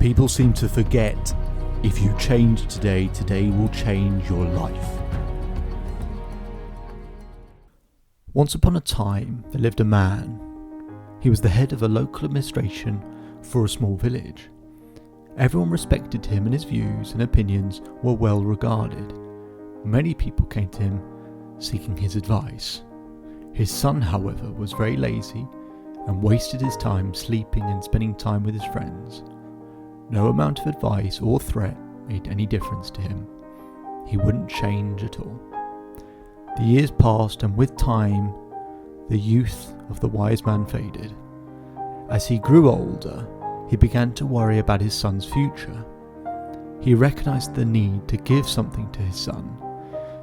People seem to forget, if you change today, today will change your life. Once upon a time, there lived a man. He was the head of a local administration for a small village. Everyone respected him, and his views and opinions were well regarded. Many people came to him seeking his advice. His son, however, was very lazy and wasted his time sleeping and spending time with his friends. No amount of advice or threat made any difference to him. He wouldn't change at all. The years passed, and with time, the youth of the wise man faded. As he grew older, he began to worry about his son's future. He recognized the need to give something to his son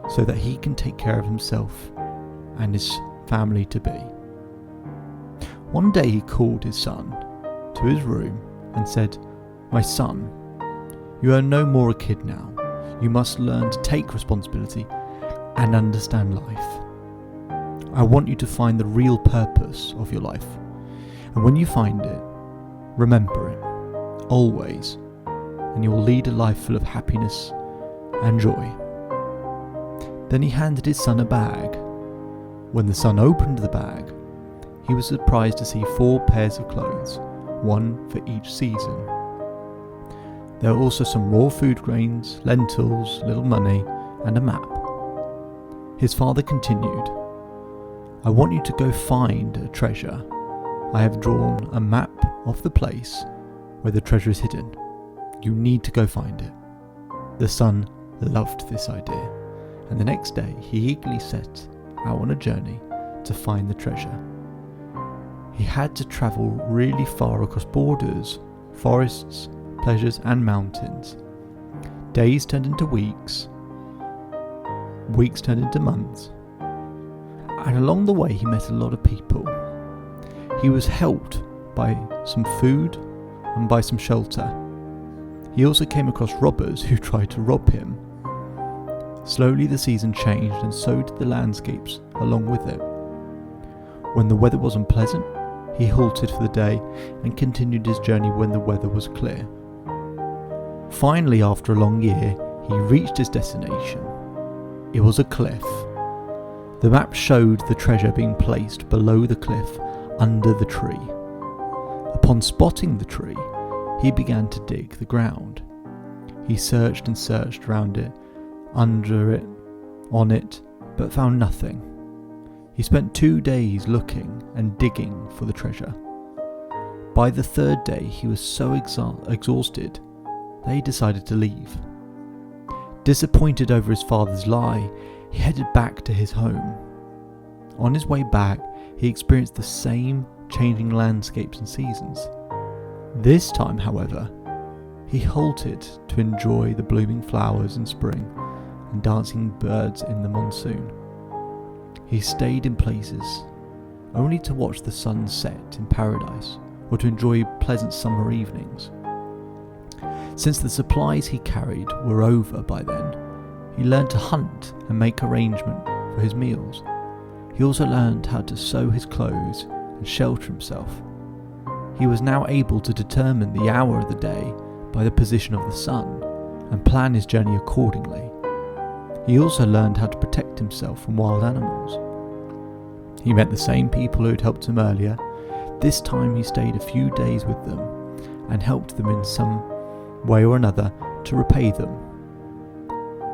so that he can take care of himself and his family to be. One day he called his son to his room and said, "My son, you are no more a kid now. You must learn to take responsibility and understand life. I want you to find the real purpose of your life. And when you find it, remember it, always, and you will lead a life full of happiness and joy." Then he handed his son a bag. When the son opened the bag, he was surprised to see 4 pairs of clothes, one for each season. There were also some raw food grains, lentils, little money, and a map. His father continued, "I want you to go find a treasure. I have drawn a map of the place where the treasure is hidden. You need to go find it." The son loved this idea, and the next day he eagerly set out on a journey to find the treasure. He had to travel really far across borders, forests, pleasures and mountains. Days turned into weeks, weeks turned into months, and along the way he met a lot of people. He was helped by some food and by some shelter. He also came across robbers who tried to rob him. Slowly the season changed, and so did the landscapes along with it. When the weather was unpleasant, he halted for the day and continued his journey when the weather was clear. Finally, after a long year, he reached his destination. It was a cliff. The map showed the treasure being placed below the cliff under the tree. Upon spotting the tree, he began to dig the ground. He searched and searched around it, under it, on it, but found nothing. He spent 2 days looking and digging for the treasure. By the 3rd day, he was so exhausted that he decided to leave. Disappointed over his father's lie, he headed back to his home. On his way back, he experienced the same changing landscapes and seasons. This time, however, he halted to enjoy the blooming flowers in spring and dancing birds in the monsoon. He stayed in places only to watch the sun set in paradise or to enjoy pleasant summer evenings. Since the supplies he carried were over by then, he learned to hunt and make arrangement for his meals. He also learned how to sew his clothes and shelter himself. He was now able to determine the hour of the day by the position of the sun and plan his journey accordingly. He also learned how to protect himself from wild animals. He met the same people who had helped him earlier. This time he stayed a few days with them and helped them in some way or another to repay them.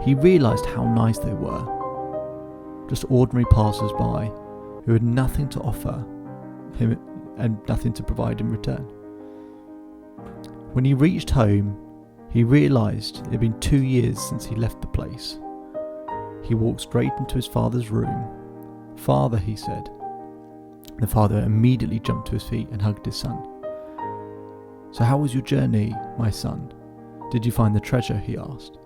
He realised how nice they were, just ordinary passers-by who had nothing to offer him and nothing to provide in return. When he reached home, he realised it had been 2 years since he left the place. He walked straight into his father's room. "Father," he said. The father immediately jumped to his feet and hugged his son. "So how was your journey, my son? Did you find the treasure?" he asked.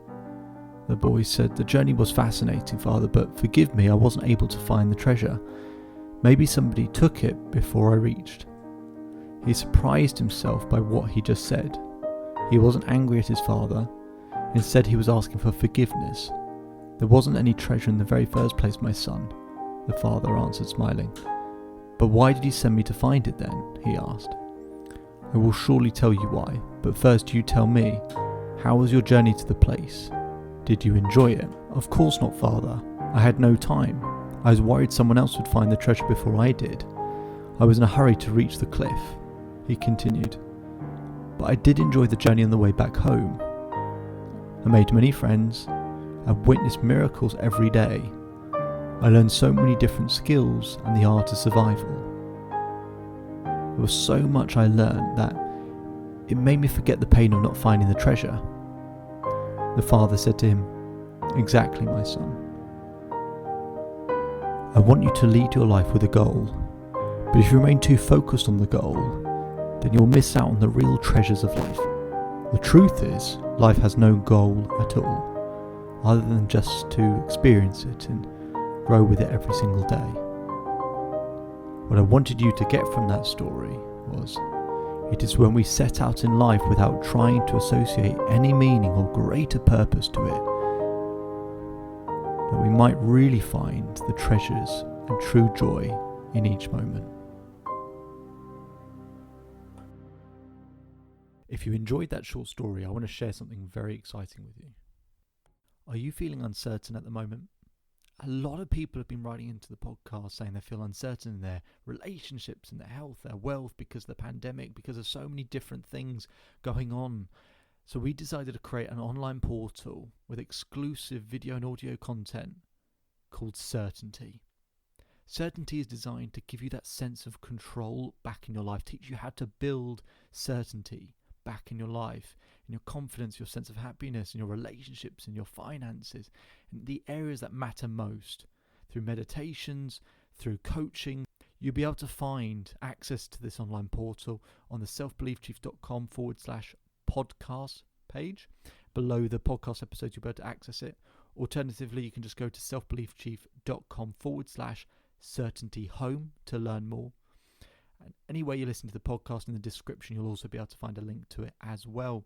The boy said, "The journey was fascinating, father, but forgive me, I wasn't able to find the treasure. Maybe somebody took it before I reached." He surprised himself by what he just said. He wasn't angry at his father. Instead, he was asking for forgiveness. "There wasn't any treasure in the very first place, my son," the father answered, smiling. "But why did you send me to find it then?" he asked. I will surely tell you why, but first you tell me, how was your journey to the place? Did you enjoy it? Of course not, Father. I had no time. I was worried someone else would find the treasure before I did. I was in a hurry to reach the cliff, he continued. But I did enjoy the journey on the way back home. I made many friends and witnessed miracles every day. I learned so many different skills and the art of survival. There was so much I learned that it made me forget the pain of not finding the treasure. The father said to him, "Exactly, my son. I want you to lead your life with a goal, but if you remain too focused on the goal, then you'll miss out on the real treasures of life. The truth is, life has no goal at all, other than just to experience it and grow with it every single day." What I wanted you to get from that story was, it is when we set out in life without trying to associate any meaning or greater purpose to it, that we might really find the treasures and true joy in each moment. If you enjoyed that short story, I want to share something very exciting with you. Are you feeling uncertain at the moment? A lot of people have been writing into the podcast saying they feel uncertain in their relationships and their health, their wealth, because of the pandemic, because of so many different things going on. So we decided to create an online portal with exclusive video and audio content called Certainty. Certainty is designed to give you that sense of control back in your life, teach you how to build certainty back in your life, in your confidence, your sense of happiness, in your relationships, in your finances, in the areas that matter most. Through meditations, through coaching, you'll be able to find access to this online portal on the selfbeliefchief.com/podcast page. Below the podcast episodes, you'll be able to access it. Alternatively, you can just go to selfbeliefchief.com/certainty home to learn more. And anywhere you listen to the podcast, in the description, you'll also be able to find a link to it as well.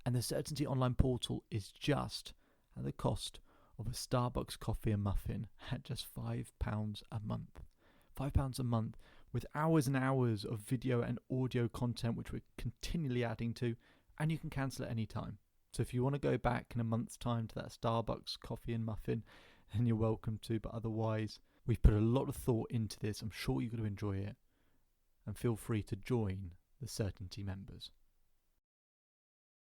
And the Certainty online portal is just at the cost of a Starbucks coffee and muffin at just £5 a month. £5 a month with hours and hours of video and audio content which we're continually adding to, and you can cancel at any time. So if you want to go back in a month's time to that Starbucks coffee and muffin, then you're welcome to, but otherwise we've put a lot of thought into this. I'm sure you're going to enjoy it, and feel free to join the Certainty members.